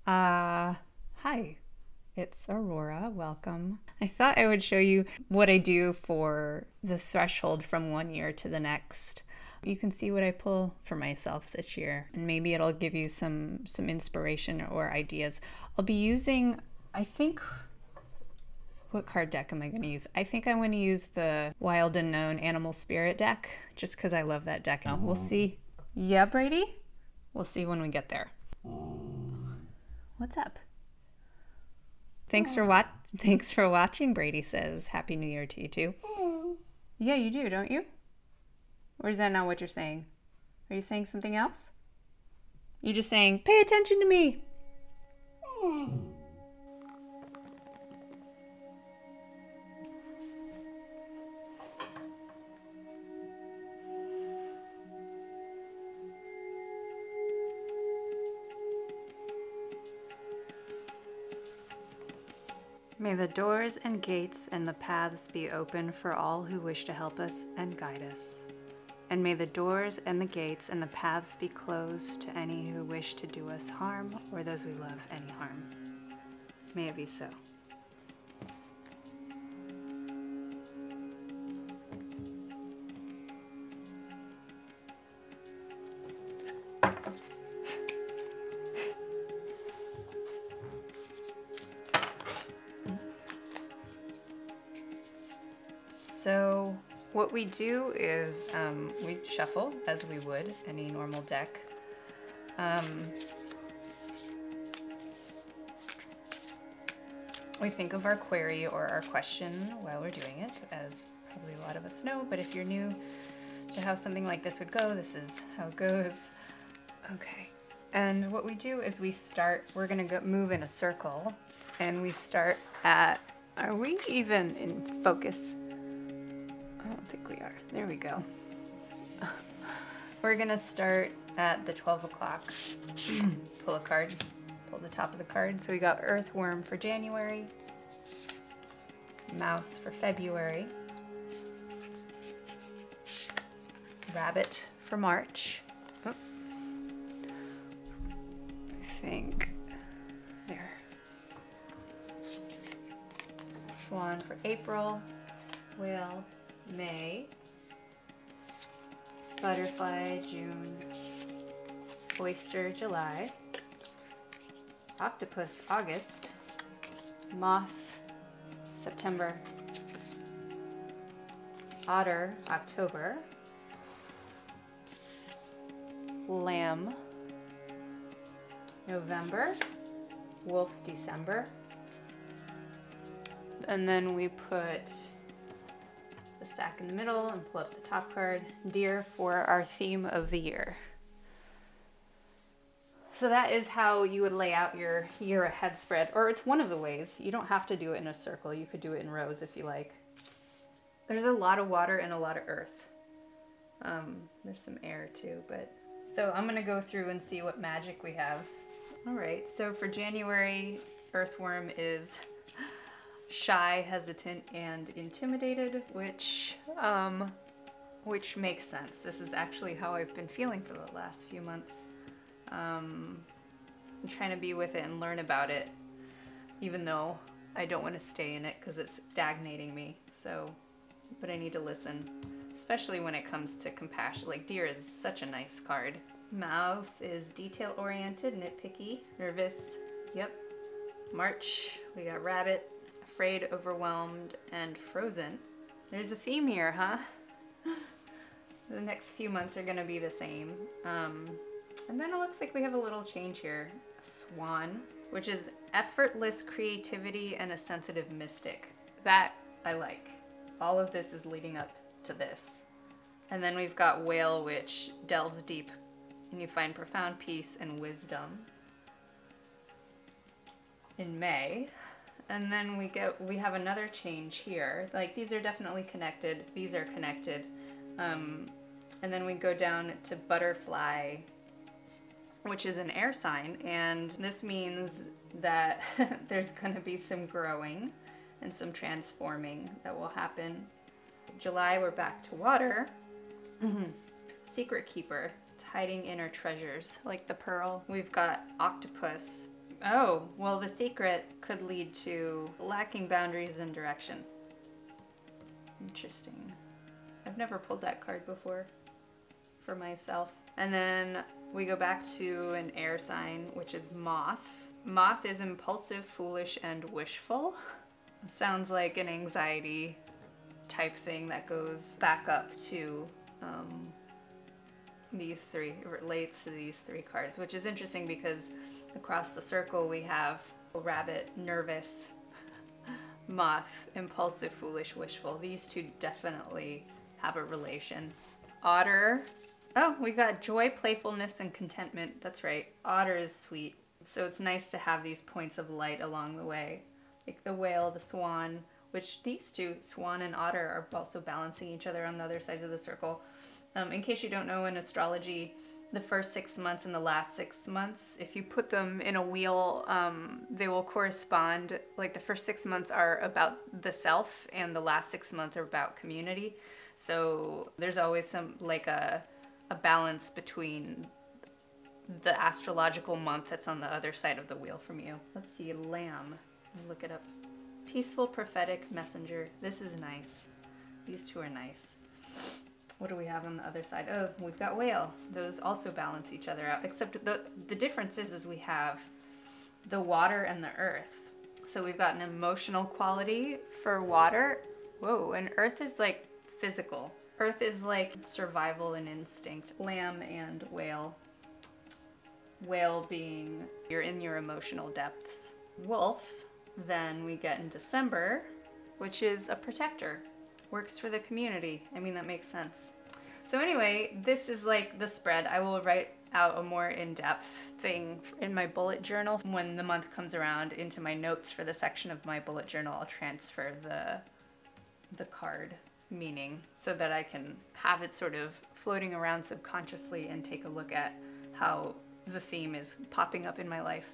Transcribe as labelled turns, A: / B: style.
A: Hi, it's Aurora. Welcome. I thought I would show you what I do for the threshold from one year to the next. You can see what I pull for myself this year, and maybe it'll give you some inspiration or ideas. I'll be using, I think, what card deck am I going to use? I think I'm going to use the Wild Unknown Animal Spirit deck, just because I love that deck. We'll see. Yeah, Brady? We'll see when we get there. What's up? Thanks for watching, Brady says. Happy New Year to you too. Yeah, you do, don't you? Or is that not what you're saying? Are you saying something else? You're just saying, pay attention to me. May the doors and gates and the paths be open for all who wish to help us and guide us. And may the doors and the gates and the paths be closed to any who wish to do us harm or those we love any harm. May it be so. So what we do is we shuffle as we would any normal deck. We think of our query or our question while we're doing it, as probably a lot of us know, but if you're new to how something like this would go, this is how it goes. Okay, and what we do is we're gonna move in a circle, and we start at, are we even in focus? I don't think we are. There we go. We're gonna start at the 12 o'clock. Pull a card. Pull the top of the card. So we got Earthworm for January, Mouse for February, Rabbit for March. Oh. I think there. Swan for April, Whale May, Butterfly June, Oyster July, Octopus August, Moth September, Otter October, Lamb November, Wolf December, and then we put the stack in the middle and pull up the top card, Deer, for our theme of the year. So that is how you would lay out your year ahead spread, or it's one of the ways. You don't have to do it in a circle. You could do it in rows if you like. There's a lot of water and a lot of earth. There's some air too, but so I'm gonna go through and see what magic we have. All right, so for January, Earthworm is shy, hesitant, and intimidated, which makes sense. This is actually how I've been feeling for the last few months. I'm trying to be with it and learn about it, even though I don't want to stay in it because it's stagnating me. So, but I need to listen, especially when it comes to compassion. Like Deer is such a nice card. Mouse is detail-oriented, nitpicky, nervous. Yep. March, we got Rabbit, afraid, overwhelmed, and frozen. There's a theme here, huh? The next few months are gonna be the same. And then it looks like we have a little change here. Swan, which is effortless creativity and a sensitive mystic. That I like. All of this is leading up to this. And then we've got Whale, which delves deep and you find profound peace and wisdom in May. And then we have another change here. Like these are definitely connected. These are connected. And then we go down to Butterfly, which is an air sign. And this means that there's gonna be some growing and some transforming that will happen. July, we're back to water. Secret Keeper, it's hiding inner treasures, like the pearl. We've got Octopus, Oh, well, the secret could lead to lacking boundaries and direction. Interesting. I've never pulled that card before for myself. And then we go back to an air sign, which is Moth. Moth is impulsive, foolish, and wishful. Sounds like an anxiety type thing that goes back up to these three, it relates to these three cards, which is interesting because across the circle we have rabbit, nervous, moth, impulsive, foolish, wishful. These two definitely have a relation. Otter. Oh, we got joy, playfulness, and contentment. That's right. Otter is sweet. So it's nice to have these points of light along the way. Like the whale, the swan, which these two, swan and otter, are also balancing each other on the other sides of the circle. In case you don't know, in astrology, the first 6 months and the last 6 months, if you put them in a wheel, they will correspond. Like the first 6 months are about the self and the last 6 months are about community. So there's always some, like a balance between the astrological month that's on the other side of the wheel from you. Let's see, lamb. Let me look it up. Peaceful, prophetic, messenger. This is nice. These two are nice. What do we have on the other side? Oh, we've got whale. Those also balance each other out, except the difference is we have the water and the earth. So we've got an emotional quality for water. Whoa, and earth is like physical. Earth is like survival and instinct. Lamb and whale. Whale being you're in your emotional depths. Wolf, then we get in December, which is a protector. Works for the community. I mean, that makes sense. So anyway, this is like the spread. I will write out a more in-depth thing in my bullet journal. When the month comes around, into my notes for the section of my bullet journal, I'll transfer the card meaning so that I can have it sort of floating around subconsciously and take a look at how the theme is popping up in my life.